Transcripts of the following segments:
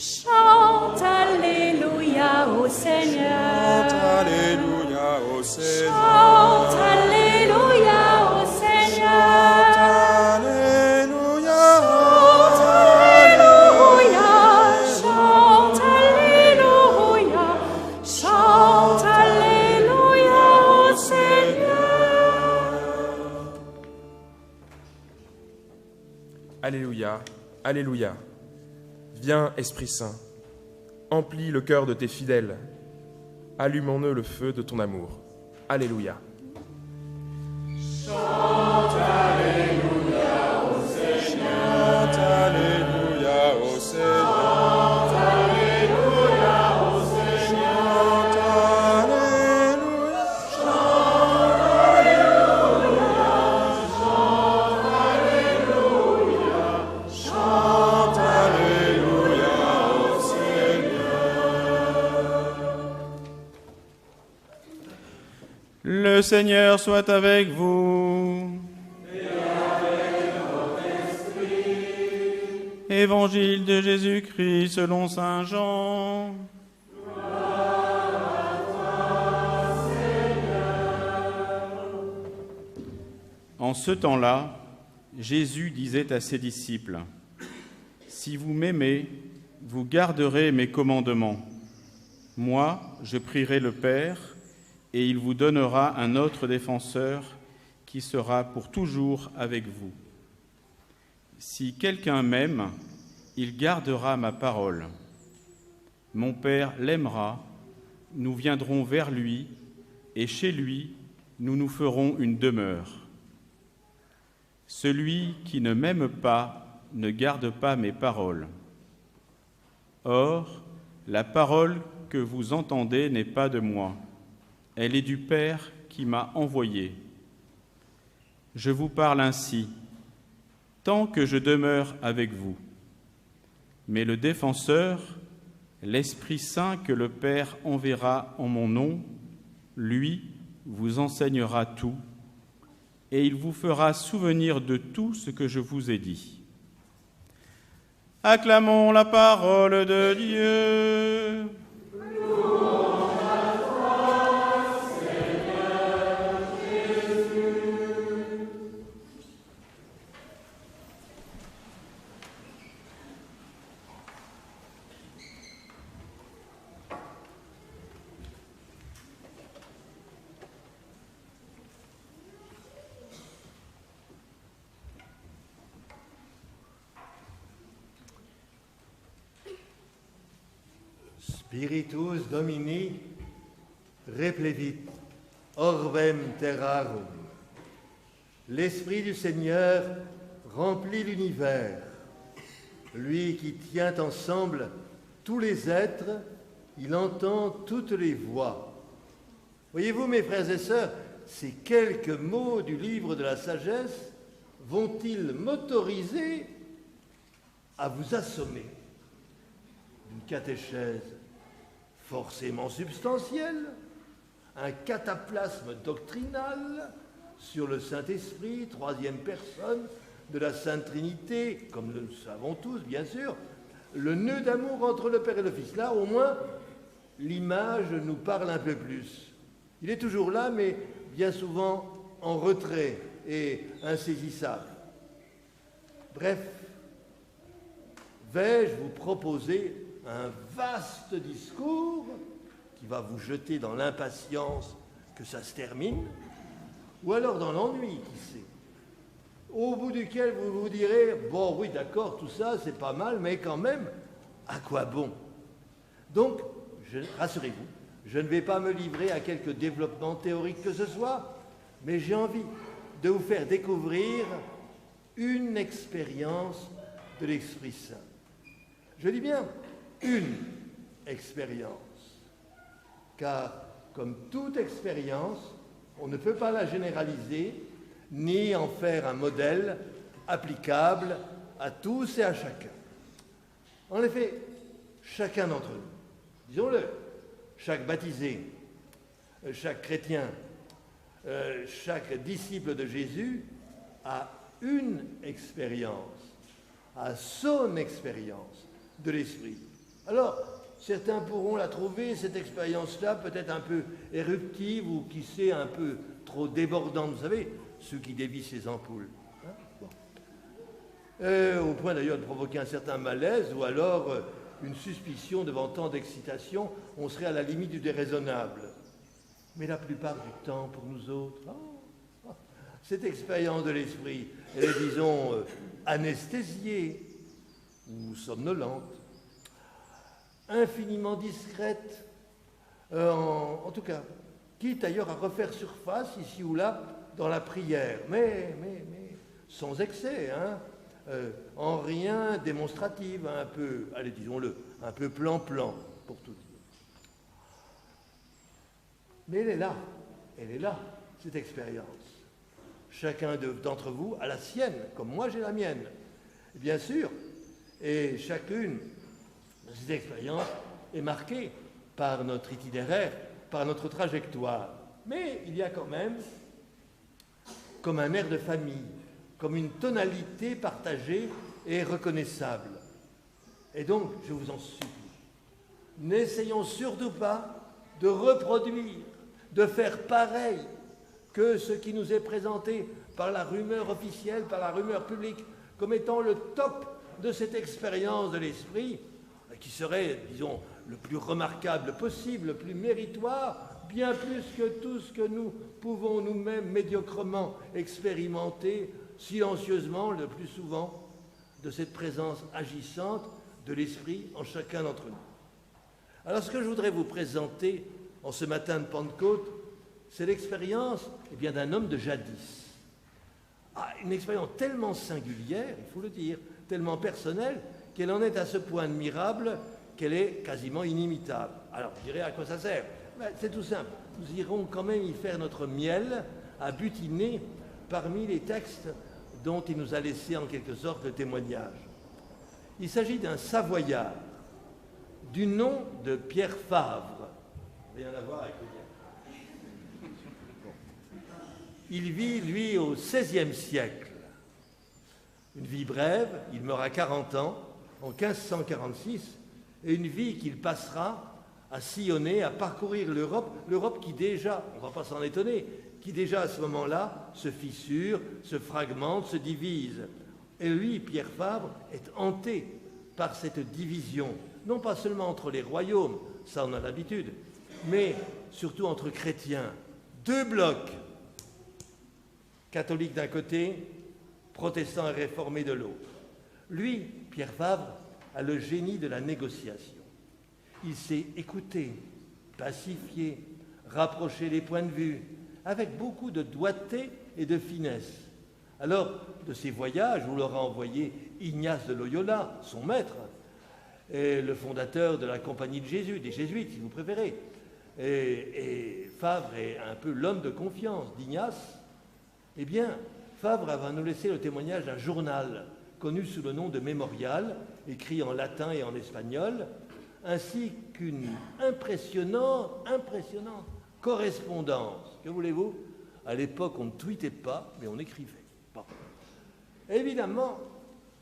Chante Alléluia au Seigneur. Chante Alléluia au Seigneur. Chante Alléluia au Seigneur. Chante Alléluia. Chante Alléluia au Seigneur. Alléluia, Alléluia. Viens, Esprit Saint, emplis le cœur de tes fidèles. Allumons-nous le feu de ton amour. Alléluia. Chante Alléluia au Seigneur. Chante Alléluia au Seigneur. Chante Alléluia au Seigneur. Chante Alléluia. Chante Alléluia au Seigneur. Le Seigneur soit avec vous. Et avec votre esprit. Évangile de Jésus-Christ selon saint Jean. En ce temps-là, Jésus disait à ses disciples, « Si vous m'aimez, vous garderez mes commandements. Moi, je prierai le Père, et il vous donnera un autre défenseur qui sera pour toujours avec vous. Si quelqu'un m'aime, il gardera ma parole. Mon Père l'aimera, nous viendrons vers lui, et chez lui, nous nous ferons une demeure. Celui qui ne m'aime pas ne garde pas mes paroles. Or, la parole que vous entendez n'est pas de moi. Elle est du Père qui m'a envoyé. Je vous parle ainsi, tant que je demeure avec vous. Mais le Défenseur, l'Esprit Saint que le Père enverra en mon nom, lui vous enseignera tout, et il vous fera souvenir de tout ce que je vous ai dit. Acclamons la parole de Dieu. Spiritus Domini replevit orvem terrarum. L'Esprit du Seigneur remplit l'univers. Lui qui tient ensemble tous les êtres, il entend toutes les voix. Voyez-vous, mes frères et sœurs, ces quelques mots du livre de la sagesse vont-ils m'autoriser à vous assommer d'une catéchèse forcément substantielle, un cataplasme doctrinal sur le Saint-Esprit, troisième personne de la Sainte Trinité, comme nous le savons tous, bien sûr, le nœud d'amour entre le Père et le Fils. Là, au moins, l'image nous parle un peu plus. Il est toujours là, mais bien souvent en retrait et insaisissable. Bref, vais-je vous proposer un vaste discours qui va vous jeter dans l'impatience que ça se termine, ou alors dans l'ennui, qui sait, au bout duquel vous vous direz « Bon, oui, d'accord, tout ça, c'est pas mal, mais quand même, à quoi bon ?» Donc, rassurez-vous, je ne vais pas me livrer à quelque développement théorique que ce soit, mais j'ai envie de vous faire découvrir une expérience de l'Esprit Saint. Je dis bien une expérience, car comme toute expérience, on ne peut pas la généraliser ni en faire un modèle applicable à tous et à chacun. En effet, chacun d'entre nous, disons-le, chaque baptisé, chaque chrétien, chaque disciple de Jésus a une expérience, a son expérience de l'Esprit. Alors, certains pourront la trouver, cette expérience-là, peut-être un peu éruptive ou qui sait, un peu trop débordante, vous savez, ceux qui dévissent les ampoules. Hein, bon. Au point d'ailleurs de provoquer un certain malaise ou alors une suspicion devant tant d'excitation, on serait à la limite du déraisonnable. Mais la plupart du temps, pour nous autres, cette expérience de l'esprit, elle est, disons, anesthésiée ou somnolente, infiniment discrète, en tout cas, quitte d'ailleurs à refaire surface ici ou là dans la prière, mais sans excès, hein, en rien démonstrative, un peu, allez, disons-le, un peu plan-plan, pour tout dire. Mais elle est là, cette expérience. Chacun d'entre vous a la sienne, comme moi j'ai la mienne, bien sûr, et chacune de ces expériences est marquée par notre itinéraire, par notre trajectoire. Mais il y a quand même comme un air de famille, comme une tonalité partagée et reconnaissable. Et donc, je vous en supplie, n'essayons surtout pas de reproduire, de faire pareil que ce qui nous est présenté par la rumeur officielle, par la rumeur publique, comme étant le top de cette expérience de l'esprit, qui serait, disons, le plus remarquable possible, le plus méritoire, bien plus que tout ce que nous pouvons nous-mêmes médiocrement expérimenter, silencieusement, le plus souvent, de cette présence agissante de l'esprit en chacun d'entre nous. Alors, ce que je voudrais vous présenter en ce matin de Pentecôte, c'est l'expérience d'un homme de jadis. Une expérience tellement singulière, il faut le dire, tellement personnelle, qu'elle en est à ce point admirable qu'elle est quasiment inimitable. Alors, vous direz à quoi ça sert? C'est tout simple. Nous irons quand même y faire notre miel à butiner parmi les textes dont il nous a laissé en quelque sorte le témoignage. Il s'agit d'un Savoyard du nom de Pierre Favre. Rien à voir avec le mien. Il vit, lui, au XVIe siècle. Une vie brève, il meurt à 40 ans, en 1546, et une vie qu'il passera à sillonner, à parcourir l'Europe qui déjà, on ne va pas s'en étonner, qui déjà à ce moment-là se fissure, se fragmente, se divise. Et lui, Pierre Fabre, est hanté par cette division, non pas seulement entre les royaumes, ça on a l'habitude, mais surtout entre chrétiens. Deux blocs, catholiques d'un côté, protestants et réformés de l'autre. Lui, Pierre Fabre, a le génie de la négociation. Il sait écouter, pacifier, rapprocher les points de vue, avec beaucoup de doigté et de finesse. Alors, de ses voyages, où l'aura envoyé Ignace de Loyola, son maître, et le fondateur de la Compagnie de Jésus, des Jésuites, si vous préférez. Et Favre est un peu l'homme de confiance d'Ignace. Eh bien, Favre va nous laisser le témoignage d'un journal connu sous le nom de Mémorial, écrit en latin et en espagnol, ainsi qu'une impressionnante correspondance. Que voulez-vous? À l'époque, on ne tweetait pas, mais on écrivait. Bon. Évidemment,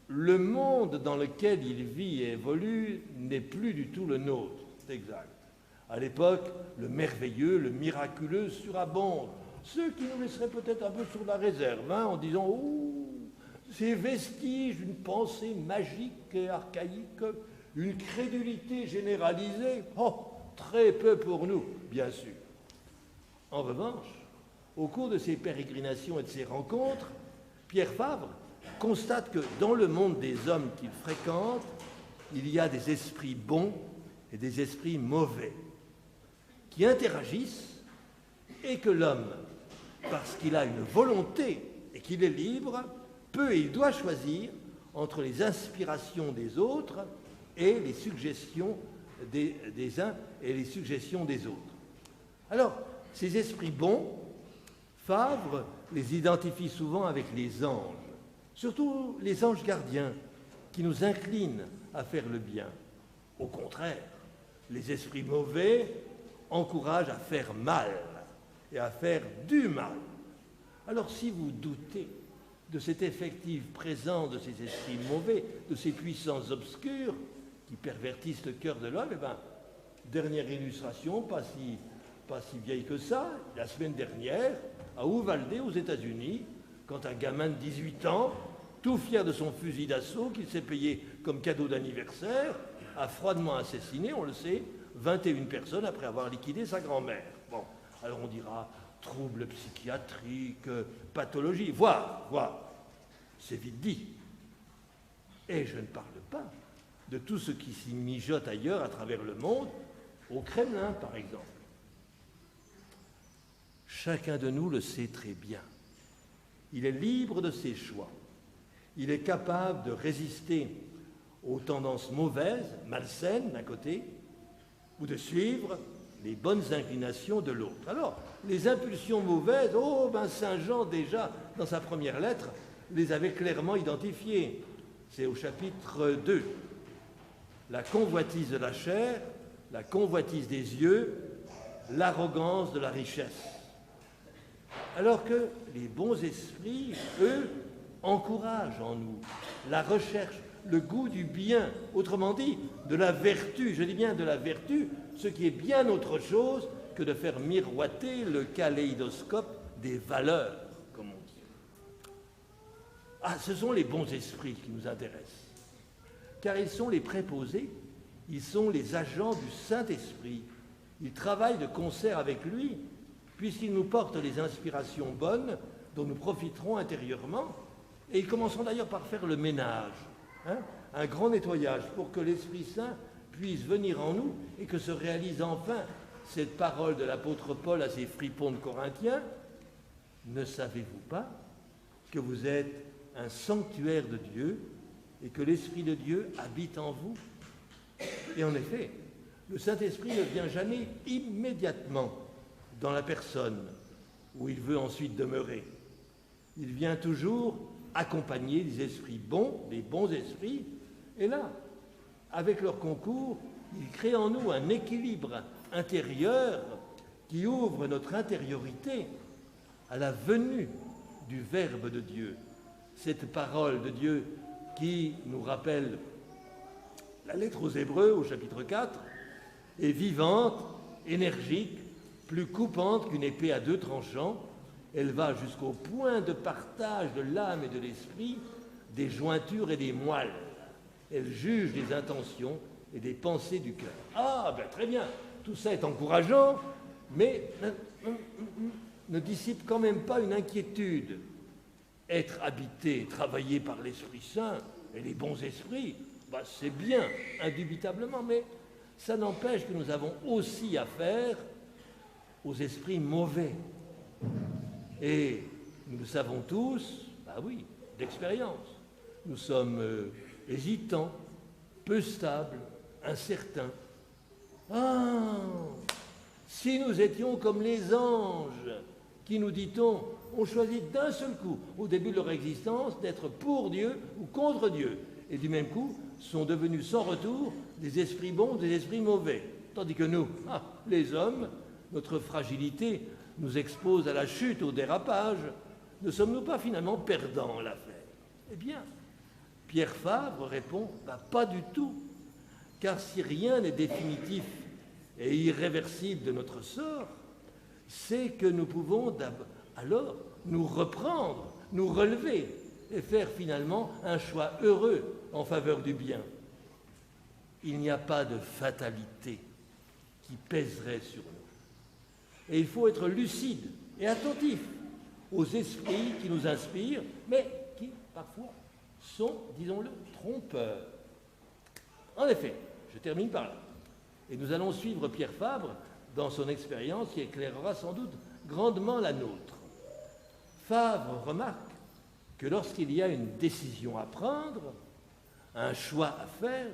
le monde dans lequel il vit et évolue n'est plus du tout le nôtre, c'est exact. À l'époque, le merveilleux, le miraculeux surabonde, ce qui nous laisserait peut-être un peu sur la réserve, hein, en disant « Oh, ces vestiges d'une pensée magique et archaïque, une crédulité généralisée, oh, très peu pour nous, bien sûr. » En revanche, au cours de ses pérégrinations et de ses rencontres, Pierre Favre constate que dans le monde des hommes qu'il fréquente, il y a des esprits bons et des esprits mauvais qui interagissent et que l'homme, parce qu'il a une volonté et qu'il est libre, peut et il doit choisir entre les inspirations des autres et les suggestions des uns et les suggestions des autres. Alors, ces esprits bons, Favre les identifie souvent avec les anges, surtout les anges gardiens, qui nous inclinent à faire le bien. Au contraire, les esprits mauvais encouragent à faire mal et à faire du mal. Alors si vous doutez de cet effectif présent de ces esprits mauvais, de ces puissances obscures, qui pervertissent le cœur de l'homme, eh bien, dernière illustration, pas si vieille que ça, la semaine dernière, à Uvalde, aux États-Unis, quand un gamin de 18 ans, tout fier de son fusil d'assaut qu'il s'est payé comme cadeau d'anniversaire, a froidement assassiné, on le sait, 21 personnes après avoir liquidé sa grand-mère. Bon, alors on dira troubles psychiatriques, pathologie, voire, c'est vite dit. Et je ne parle pas de tout ce qui s'y mijote ailleurs à travers le monde, au Kremlin par exemple. Chacun de nous le sait très bien. Il est libre de ses choix. Il est capable de résister aux tendances mauvaises, malsaines d'un côté, ou de suivre les bonnes inclinations de l'autre. Alors, les impulsions mauvaises, Saint Jean déjà, dans sa première lettre, les avait clairement identifiées. C'est au chapitre 2. La convoitise de la chair, la convoitise des yeux, l'arrogance de la richesse. Alors que les bons esprits, eux, encouragent en nous la recherche, le goût du bien, autrement dit, de la vertu, je dis bien de la vertu, ce qui est bien autre chose que de faire miroiter le kaléidoscope des valeurs, comme on dit. Ah, ce sont les bons esprits qui nous intéressent, car ils sont les préposés, ils sont les agents du Saint-Esprit, ils travaillent de concert avec lui, puisqu'ils nous portent les inspirations bonnes dont nous profiterons intérieurement, et ils commenceront d'ailleurs par faire le ménage, un grand nettoyage pour que l'Esprit Saint puisse venir en nous et que se réalise enfin cette parole de l'apôtre Paul à ses fripons de Corinthiens. Ne savez-vous pas que vous êtes un sanctuaire de Dieu et que l'Esprit de Dieu habite en vous? Et en effet, le Saint-Esprit ne vient jamais immédiatement dans la personne où il veut ensuite demeurer. Il vient toujours accompagner des esprits bons, des bons esprits, et là, avec leur concours, il crée en nous un équilibre intérieur qui ouvre notre intériorité à la venue du Verbe de Dieu, cette parole de Dieu qui nous rappelle la lettre aux Hébreux au chapitre 4, est vivante, énergique, plus coupante qu'une épée à 2 tranchants. Elle va jusqu'au point de partage de l'âme et de l'esprit, des jointures et des moelles. Elle juge des intentions et des pensées du cœur. Ah, ben très bien, tout ça est encourageant, mais ne dissipe quand même pas une inquiétude. Être habité, travaillé par l'Esprit Saint et les bons esprits, c'est bien, indubitablement, mais ça n'empêche que nous avons aussi affaire aux esprits mauvais. Et nous le savons tous, oui, d'expérience. Nous sommes hésitants, peu stables, incertains. Ah, si nous étions comme les anges, qui, nous dit-on, ont choisi d'un seul coup, au début de leur existence, d'être pour Dieu ou contre Dieu, et du même coup, sont devenus sans retour des esprits bons, des esprits mauvais. Tandis que nous, les hommes, notre fragilité nous expose à la chute, au dérapage. Ne sommes-nous pas finalement perdants en l'affaire? Eh bien, Pierre Fabre répond, pas du tout, car si rien n'est définitif et irréversible de notre sort, c'est que nous pouvons alors nous reprendre, nous relever et faire finalement un choix heureux en faveur du bien. Il n'y a pas de fatalité qui pèserait sur nous. Et il faut être lucide et attentif aux esprits qui nous inspirent, mais qui, parfois, sont, disons-le, trompeurs. En effet, je termine par là. Et nous allons suivre Pierre Fabre dans son expérience qui éclairera sans doute grandement la nôtre. Fabre remarque que lorsqu'il y a une décision à prendre, un choix à faire,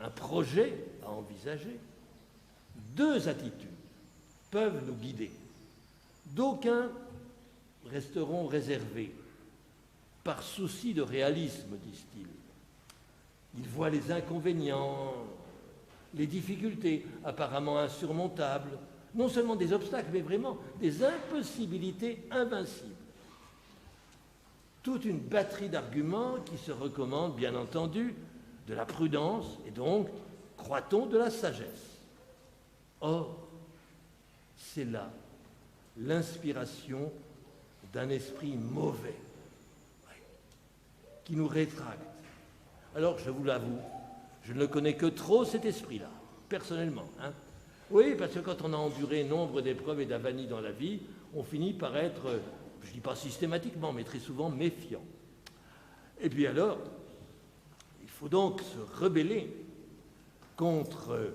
un projet à envisager, 2 attitudes peuvent nous guider. D'aucuns resteront réservés, par souci de réalisme, disent-ils. Ils voient les inconvénients, les difficultés apparemment insurmontables, non seulement des obstacles, mais vraiment des impossibilités invincibles. Toute une batterie d'arguments qui se recommandent, bien entendu, de la prudence, et donc, croit-on, de la sagesse. Or, c'est là l'inspiration d'un esprit mauvais, qui nous rétracte. Alors, je vous l'avoue, je ne le connais que trop, cet esprit-là, personnellement. Oui, parce que quand on a enduré nombre d'épreuves et d'avanies dans la vie, on finit par être, je ne dis pas systématiquement, mais très souvent méfiant. Et puis alors, il faut donc se rebeller contre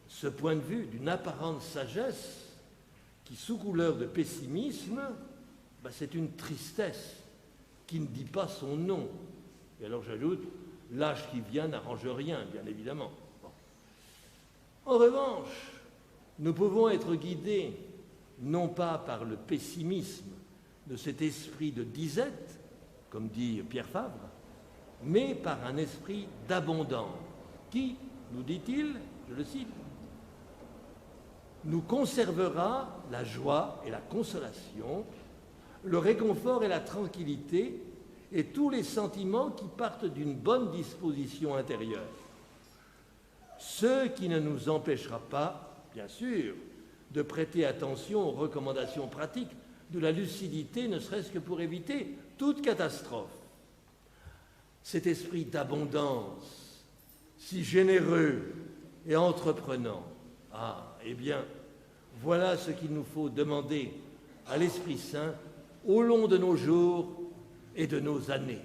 ce point de vue d'une apparente sagesse qui, sous couleur de pessimisme, c'est une tristesse qui ne dit pas son nom. Et alors j'ajoute, l'âge qui vient n'arrange rien, bien évidemment. Bon. En revanche, nous pouvons être guidés non pas par le pessimisme de cet esprit de disette, comme dit Pierre Fabre, mais par un esprit d'abondance qui, nous dit-il, je le cite, nous conservera la joie et la consolation, le réconfort et la tranquillité et tous les sentiments qui partent d'une bonne disposition intérieure. Ce qui ne nous empêchera pas, bien sûr, de prêter attention aux recommandations pratiques de la lucidité, ne serait-ce que pour éviter toute catastrophe. Cet esprit d'abondance, si généreux et entreprenant, eh bien, voilà ce qu'il nous faut demander à l'Esprit Saint au long de nos jours et de nos années.